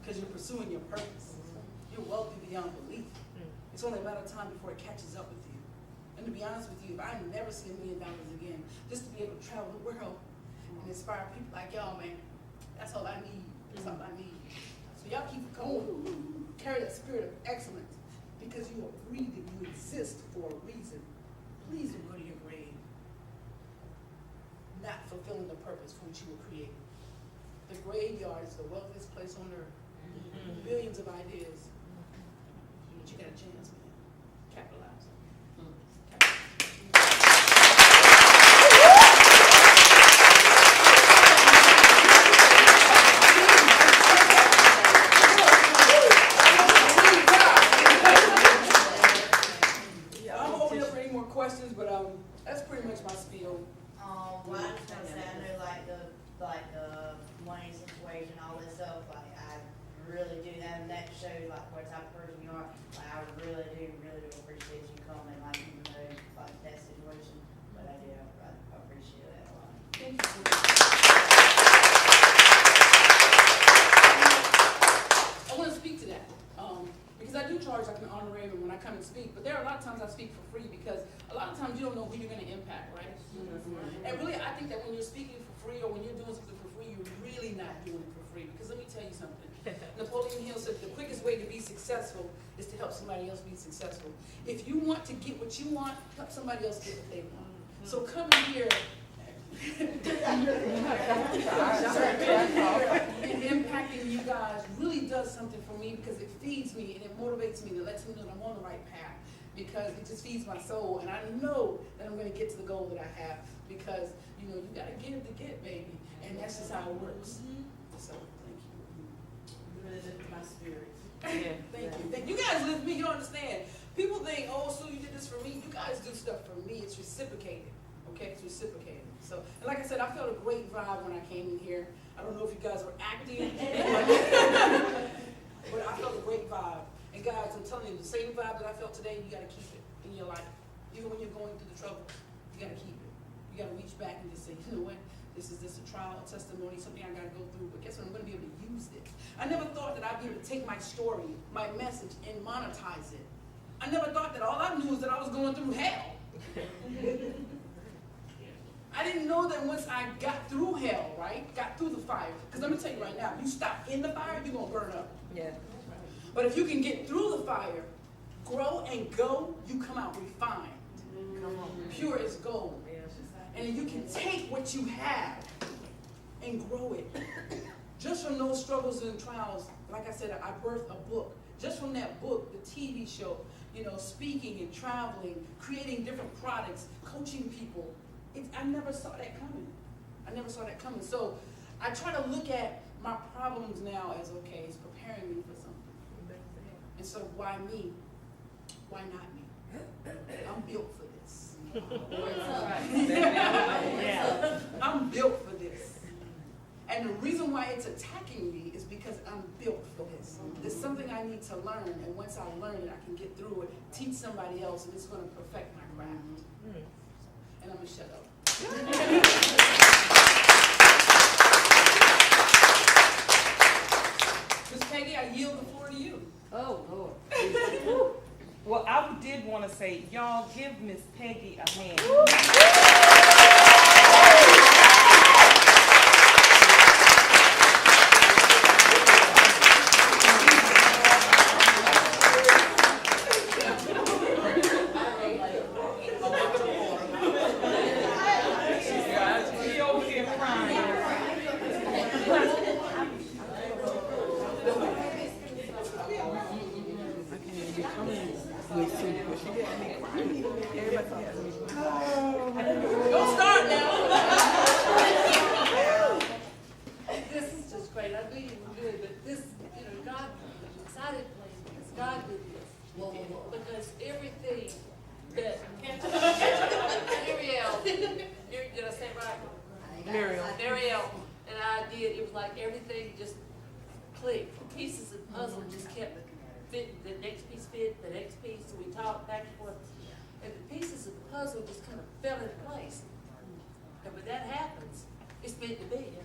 Because you're pursuing your purpose. You're wealthy beyond belief. It's only a matter of time before it catches up with you. And to be honest with you, if I never see $1 million again, just to be able to travel the world and inspire people like y'all, man, that's all I need. That's all I need. So y'all keep it going. Carry that spirit of excellence because you are breathing. You exist for a reason. Please don't go to your grave not fulfilling the purpose for which you were created. The graveyard is the wealthiest place on earth. Billions of ideas. But you got a chance, man. Capitalize. I'm open up for any more questions, but that's pretty much my spiel. Well, I just want to say, I know like the money situation, all this stuff, like I really do that, and that shows like what type of person you are. Like I really do appreciate you coming, like even though like that situation, but I appreciate that a lot. Thank you. I want to speak to that because I do charge like an honorarium when I come and speak, but there are a lot of times I speak for free because a lot of times you don't know who you're going to impact, right? And really, I think that when you're speaking for free or when you're doing something for free, you're really not doing it for free. Because let me tell you something. Napoleon Hill said the quickest way to be successful is to help somebody else be successful. If you want to get what you want, help somebody else get what they want. So come here and impacting you guys really does something for me because it feeds me and it motivates me and it lets me know that I'm on the right path. Because it just feeds my soul, and I know that I'm going to get to the goal that I have. Because you know you got to give to get, baby, and that's just how it works. So thank you. You really lift my spirit. Yeah. Thank you. You guys lift me. You don't understand. People think, oh, Sue, you did this for me. You guys do stuff for me. It's reciprocated. Okay, it's reciprocated. So, and like I said, I felt a great vibe when I came in here. I don't know if you guys were acting, but I felt a great vibe. And guys, I'm telling you, the same vibe that I felt today, you got to keep it in your life. Even when you're going through the trouble, you got to keep it. You got to reach back and just say, you know what? This is just a trial, a testimony, something I got to go through. But guess what? I'm going to be able to use this. I never thought that I'd be able to take my story, my message, and monetize it. I never thought that all I knew was that I was going through hell. I didn't know that once I got through hell, right? Got through the fire. Because let me tell you right now, you stop in the fire, you're going to burn up. Yeah. But if you can get through the fire, grow and go, you come out refined. Pure as gold. And then you can take what you have and grow it. Just from those struggles and trials, like I said, I birthed a book. Just from that book, the TV show, you know, speaking and traveling, creating different products, coaching people. I never saw that coming. So I try to look at my problems now as, okay, it's preparing me for something. And so why me? Why not me? I'm built for this. I'm built for this. And the reason why it's attacking me is because I'm built for this. There's something I need to learn, and once I learn it, I can get through it, teach somebody else, and it's going to perfect my craft. And I'm going to shut up. Oh, Lord. Well, I did want to say, y'all give Miss Peggy a hand. She over here crying. Don't start now. This is just great. I knew you were good, but this, God, excited place because God did this. Because everything that Mariel, did I say it right? Mariel and I did, it was like everything just clicked. Pieces of the puzzle just kept fitting. The next piece fit, the next piece. So we talked back and forth. And the pieces of the puzzle just kind of fell into place. And when that happens, it's meant to be.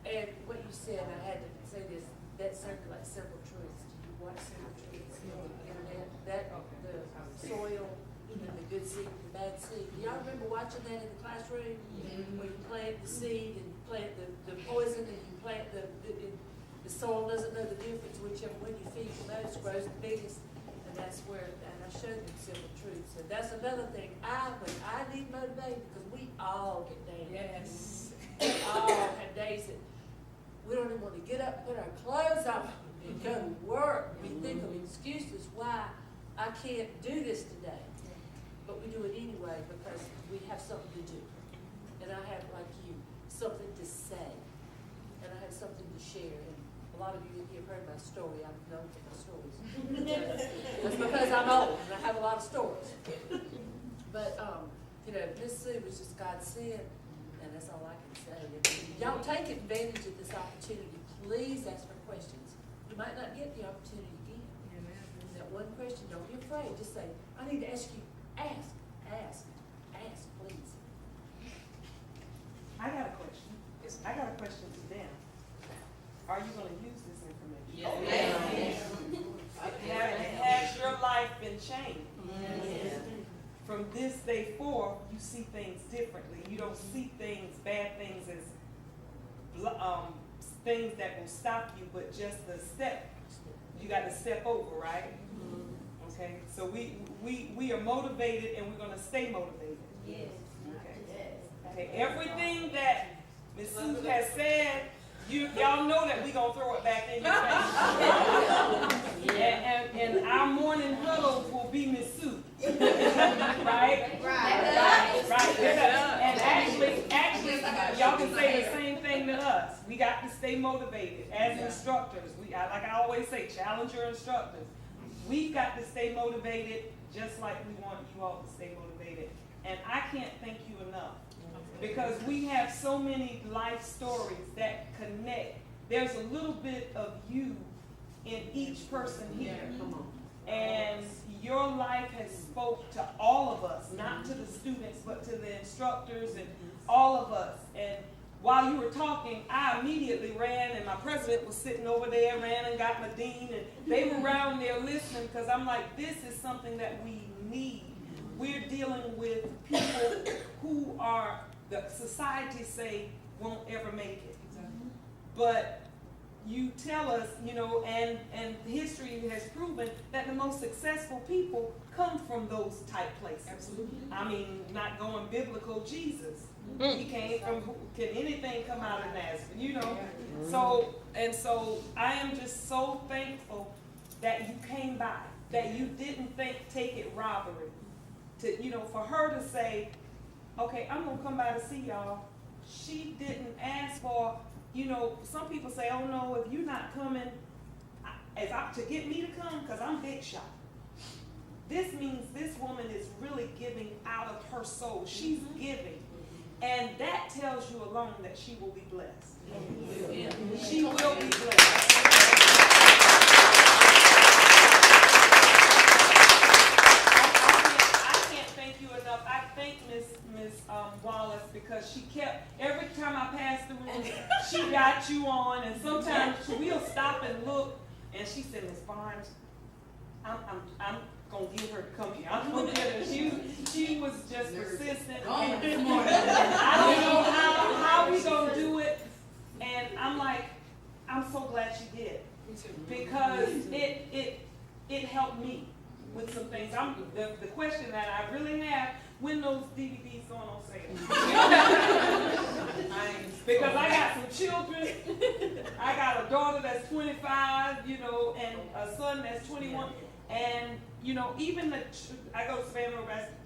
And what you said, I had to say this, that circulates several truths. You watch several truths on the internet, that the soil and the good seed and the bad seed. Y'all remember watching that in the classroom? Where you plant the seed and you plant the poison and you plant the soil doesn't know the difference. Whichever one you feed the most grows the biggest. And that's where, and I showed them simple truths. And that's another thing. I need motivated because we all get days. Yes. We all have days that we don't even want to get up, put our clothes on, and go to work. We think of excuses why I can't do this today. But we do it anyway because we have something to do. And I have, like you, something to say. And I have something to share. And a lot of you in here have heard my story. I'm known for my stories. That's because I'm old and I have a lot of stories. But, Miss Sue was just God sent. And that's all I can say. Y'all take advantage of this opportunity. Please ask for questions. You might not get the opportunity again. That one question, don't be afraid. Just say, I need to ask you. Ask, please. I got a question. I got a question to them. Are you going to use this information? Yes. Has your life been changed? Yes. From this day forth, you see things differently. You don't see things, bad things, as things that will stop you, but just the step. You got to step over, right? Okay. So we are motivated, and we're going to stay motivated. Yes. Okay. Everything that Ms. Sue has said, y'all know that we're going to throw it back in your face. And our morning huddles will be Ms. Sue. Right? And actually, y'all can say the same thing to us. We got to stay motivated as instructors. Like I always say, challenge your instructors. We've got to stay motivated just like we want you all to stay motivated. And I can't thank you enough. Because we have so many life stories that connect. There's a little bit of you in each person here. And your life has spoke to all of us, not to the students, but to the instructors and all of us. And while you were talking, I immediately ran, and my president was sitting over there, ran and got my dean, and they were around there listening, because I'm like, this is something that we need. We're dealing with people who are, the society say, won't ever make it. But you tell us, and history has proven that the most successful people come from those type places. Absolutely. I mean, not going biblical, Jesus. He came from, can anything come out of Nazareth, So I am just so thankful that you came by, that you didn't take it robbery. For her to say, okay, I'm going to come by to see y'all. She didn't ask for, some people say, oh no, if you're not coming, to get me to come, because I'm big shot. This means this woman is really giving out of her soul. She's giving. And that tells you alone that she will be blessed. She will be blessed. Thank you enough. I thank Miss Wallace, because she kept, every time I passed the room, she got you on, and sometimes we'll stop and look, And she said, Miss Barnes, I'm gonna get her to come here. I'm gonna get her. She was just persistent. And I don't know how we gonna do it. And I'm like, I'm so glad she did. Because it helped me with some things. The question that I really have, when those DVDs going on sale? Because I got some children. I got a daughter that's 25, you know, and a son that's 21. And, you know, even I go to Spanish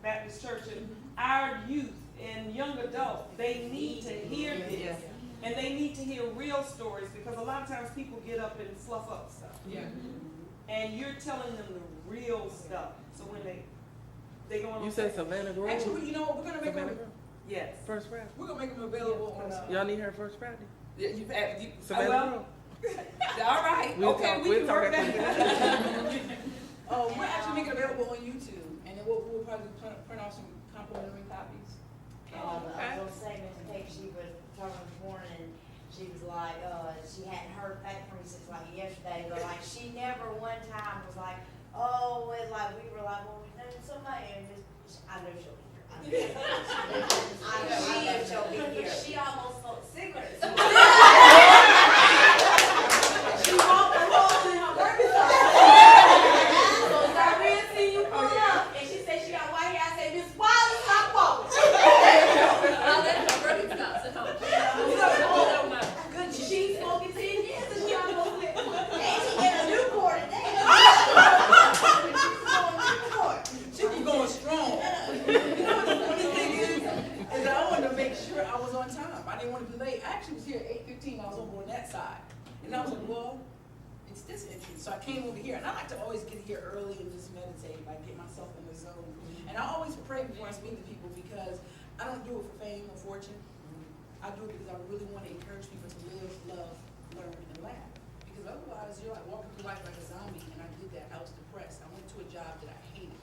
Baptist Church, and our youth and young adults, they need to hear this. And they need to hear real stories, because a lot of times people get up and fluff up stuff. Yeah. And you're telling them the real stuff. So when they go on. You said Savannah Grove? Actually, you know what, we're gonna make them, Yes. First Friday. we're gonna make them available on, Y'all need her first Friday? yeah, you've had, Savannah well, Grove. all right, okay, we can work that. We'll We're actually making it available on YouTube, and then we'll probably print off some complimentary copies. I was gonna say, Miss Kate, she was talking this morning, and she was like, she hadn't heard back from me since like yesterday, but like, she never one time was like, oh, and like, we were like, well, we know somebody, and I know she'll be here. I know she'll be here. She almost spoke cigarettes. She walked the road in her birthday. So Zaria see you pull up, and she said she got white hair. I said, Miss Wallace, stop walking. Oh, that's my birthday stops at home. Good, she's smoking 10 years and she almost lit. And she get a Newport today. She keep going strong. You know what the funny thing is that I wanted to make sure I was on time. I didn't want to be late. I actually was here at 8:15. I was over on that side. And I was like, well, it's this entrance. So I came over here. And I like to always get here early and just meditate, like get myself in the zone. And I always pray before I speak to people, because I don't do it for fame or fortune. I do it because I really want to encourage people to live, love, learn, and laugh. Because otherwise, you're like walking through life like a zombie, and I did that. I was depressed. I went to a job that I hated.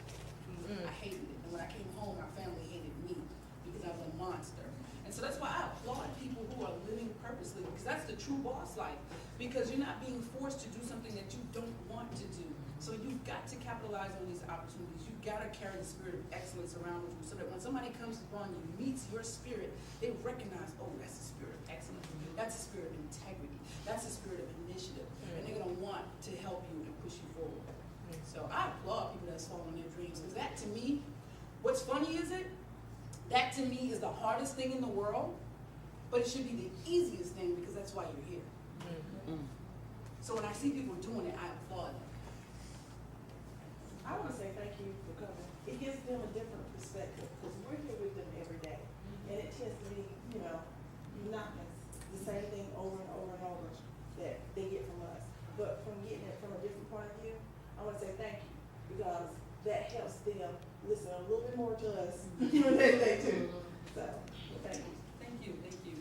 I hated it. And when I came home, my family hated me because I was a monster. And so that's why I applaud people who are living purposely, because that's the true boss life. Because you're not being forced to do something that you don't want to do. So you've got to capitalize on these opportunities. You've got to carry the spirit of excellence around with you, so that when somebody comes upon you, meets your spirit, they recognize, oh, that's the spirit of excellence. That's the spirit of integrity. That's the spirit of initiative. And they're going to want to help you and push you forward. So I applaud people that's following their dreams, because that to me, what's funny is that to me is the hardest thing in the world, but it should be the easiest thing, because that's why you're here. So when I see people doing it, I applaud them. I want to say thank you for coming. It gives them a different perspective, because we're here with them every day. And it tends to be, you know, monotonous, the same thing over and over and over that they get from us. But from getting it from a different point of view, I want to say thank you, because that helps them listen a little bit more to us when they do. So, thank you. Thank you, thank you.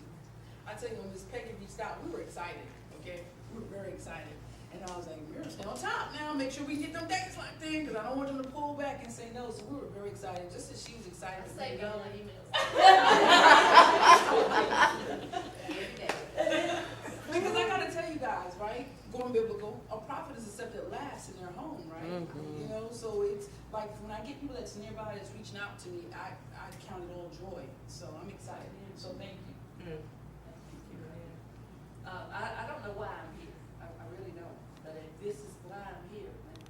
I tell you, when Ms. Peggy reached out, we were excited, okay? We were very excited. And I was like, we're gonna stay on top now, make sure we get them dates locked in, because I don't want them to pull back and say no. So we were very excited, just as she was excited. I saved all my emails. Because I gotta tell you guys, right? Going biblical, a prophet is accepted last in their home, right? You know, so it's like when I get people that's nearby that's reaching out to me, I count it all joy. So I'm excited. So thank you. I don't know why I'm here. I really don't. But if this is why I'm here, then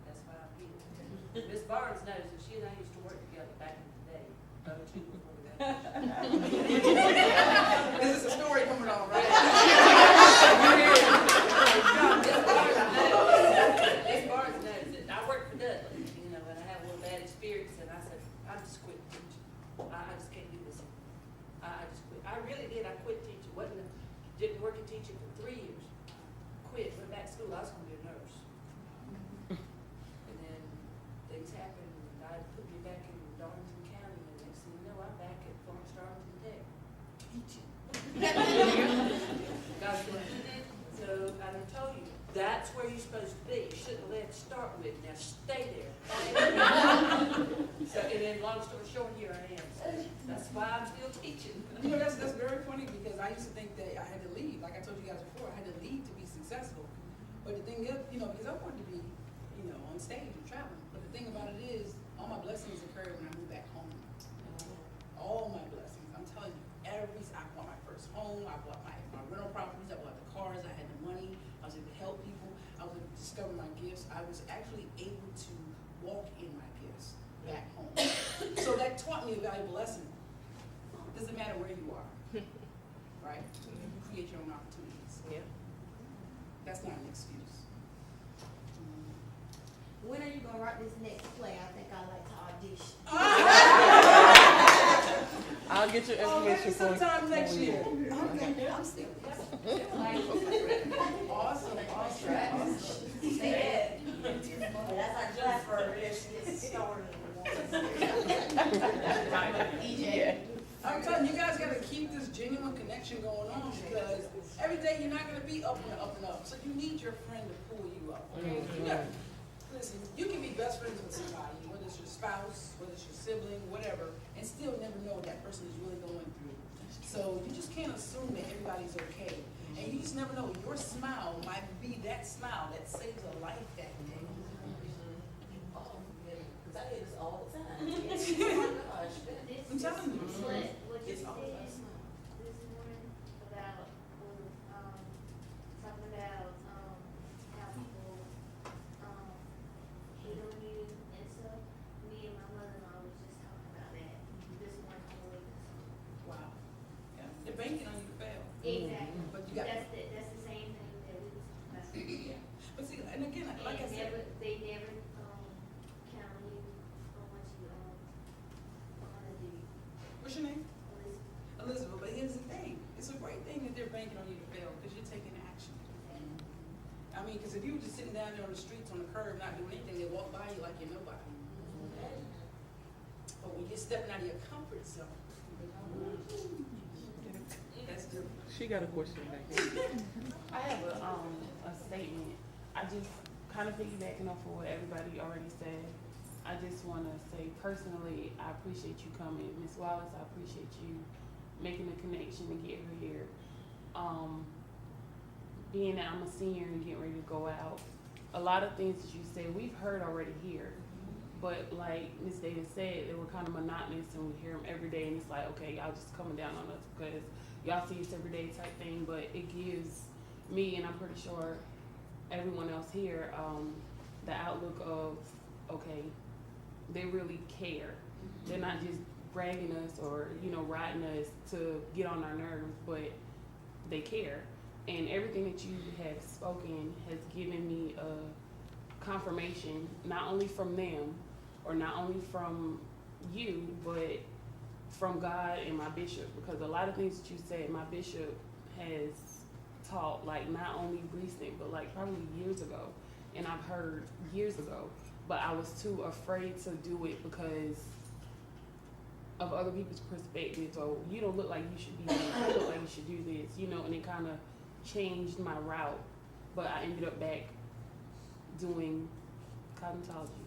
that's why I'm here. Miss Barnes knows that she and I used to work together back in the day. This is a story coming on, right? Miss Barnes knows it. I worked for Dudley, you know, and I had a little bad experience, and I said, I just quit teaching. I just can't do this. I just quit. I really did. I quit teaching. Didn't work in teaching for 3 years. Quit. Went back to school. I was going to be a nurse. And then things happened, and God put me back in Darlington County, and next thing you know, I'm back at Florence Darlington Tech teaching. God's blessed. So I done told you, that's where you're supposed to be. You shouldn't have left to start with. Now stay there. So, and then long story short, here I am. So that's why I'm still teaching. You know, that's very funny, because I used to think that I had to leave. Like I told you guys before, I had to leave to be successful. But the thing is, you know, because I wanted to be, you know, on stage and traveling. But the thing about it is, all my blessings occurred when I moved back home. All my blessings. I'm telling you, I bought my first home, I bought my rental properties, I bought the cars, I had the money, I was able to help people, I was able to discover my gifts. I was actually able to walk in my gifts back home. So that taught me a valuable lesson. Doesn't matter where you are, right? You create your own opportunities. Yeah. That's not an excuse. When are you gonna write this next play? I think I'd like to audition. I'll get your information Maybe for you. sometime next year. Okay. I'm still. Awesome. Say that. That's our class for this. Get started. EJ. I'm telling you, you guys gotta keep this genuine connection going on because every day you're not gonna be up and up and up. So you need your friend to pull you up, okay? You gotta, listen, you can be best friends with somebody, whether it's your spouse, whether it's your sibling, whatever, and still never know what that person is really going through. So you just can't assume that everybody's okay. And you just never know, your smile might be that smile that saves a life that day. Oh, yeah, because I hear this all the time. Oh my gosh. I'm telling you. What you It's said all about this smile. morning about, talking about, how people, hate on you and stuff. Me and my mother-in-law was just talking about that this morning on the way to school. Wow. Yeah. They're banking on you to fail. Exactly. But you got. That's the same thing that we was talking about. Yeah. But see, and again, like I said. They never, count on you on what you, wanna do. What's your name? Elizabeth. Elizabeth, but here's the thing. It's a great thing that they're banking on you to fail because you're taking action. I mean, because if you were just sitting down there on the streets, on the curb, not doing anything, they walk by you like you're nobody. But when you're stepping out of your comfort zone, that's different. She got a question back there. I have a statement. I just kind of piggybacking off of what everybody already said. I just want to say personally, I appreciate you coming. Ms. Wallace, I appreciate you making the connection to get her here. Being that I'm a senior and getting ready to go out, a lot of things that you said, we've heard already here. But like Ms. Davis said, they were kind of monotonous and we hear them every day and it's like, okay, y'all just coming down on us because y'all see us every day type thing. But it gives me, and I'm pretty sure everyone else here, the outlook of, okay, they really care. They're not just bragging us or, you know, riding us to get on our nerves, but they care. And everything that you have spoken has given me a confirmation, not only from them or not only from you, but from God and my bishop. Because a lot of things that you said, my bishop has taught, like not only recent, but like probably years ago. And I've heard years ago, but I was too afraid to do it because of other people's perspectives. Or you don't look like you should be here, you look like you should do this, you know, and it kind of changed my route. But I ended up back doing cosmetology.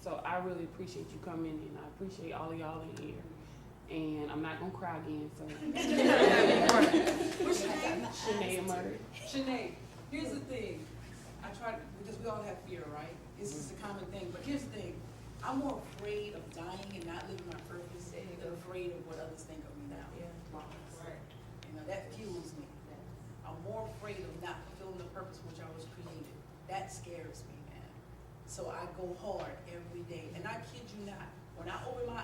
So I really appreciate you coming and I appreciate all of y'all in here. And I'm not gonna cry again, so. What's your name? Shanae Murray. Shanae, here's the thing. I try to, because we all have fear, right? It's just a common thing. But here's the thing. I'm more afraid of dying and not living my purpose than afraid of what others think of me now. Yeah. Right. You know, that fuels me. I'm more afraid of not fulfilling the purpose for which I was created. That scares me, man. So I go hard every day. And I kid you not, when I open my